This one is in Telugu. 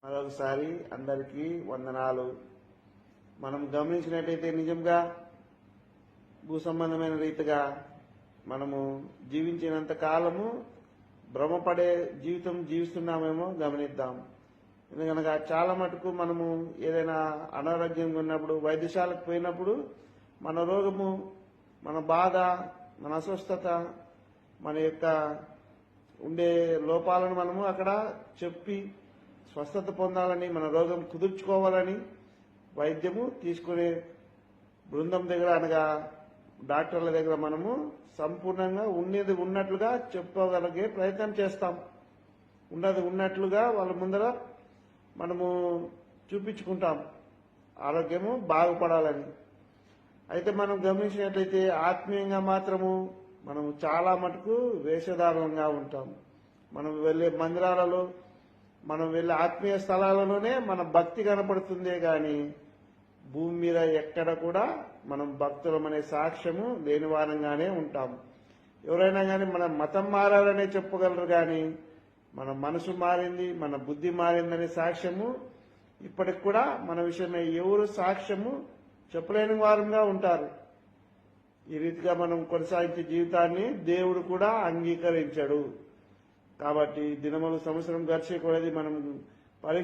మరొకసారి అందరికీ వందనాలు. మనం గమనించినట్టయితే నిజంగా భూ సంబంధమైన రీతిగా మనము జీవించినంత కాలము భ్రమపడే జీవితం జీవిస్తున్నామేమో గమనిద్దాం. ఎందుకనగా చాలా మటుకు మనము ఏదైనా అనారోగ్యంగా ఉన్నప్పుడు వైద్యశాలకు పోయినప్పుడు మన రోగము, మన బాధ, మన అస్వస్థత, మన యొక్క ఉండే లోపాలను మనము అక్కడ చెప్పి స్వస్థత పొందాలని, మన రోగం కుదుర్చుకోవాలని వైద్యము తీసుకునే బృందం దగ్గర అనగా డాక్టర్ల దగ్గర మనము సంపూర్ణంగా ఉన్నది ఉన్నట్లుగా చెప్పగలిగే ప్రయత్నం చేస్తాం. ఉన్నది ఉన్నట్లుగా వాళ్ళ ముందర మనము చూపించుకుంటాం ఆరోగ్యము బాగుపడాలని. అయితే మనం గమనించినట్లయితే ఆత్మీయంగా మాత్రము మనము చాలా మటుకు వేషధారణంగా ఉంటాం. మనం వెళ్ళే మందిరాలలో, మనం వెళ్ళే ఆత్మీయ స్థలాలలోనే మన భక్తి కనపడుతుందే కానీ భూమి మీద ఎక్కడ కూడా మనం భక్తులమనే సాక్ష్యము లేని వారంగానే ఉంటాం. ఎవరైనా కానీ మన మతం మారాలనే చెప్పగలరు కానీ మన మనసు మారింది, మన బుద్ధి మారిందనే సాక్ష్యము ఇప్పటికి కూడా మన విషయమై ఎవరు సాక్ష్యము చెప్పలేని వారంగా ఉంటారు. ఈ రీతిగా మనం కొనసాగించే జీవితాన్ని దేవుడు కూడా అంగీకరించాడు. కాబట్టి దినములు సంవత్సరం గడిచే కొలది మనం పరీక్ష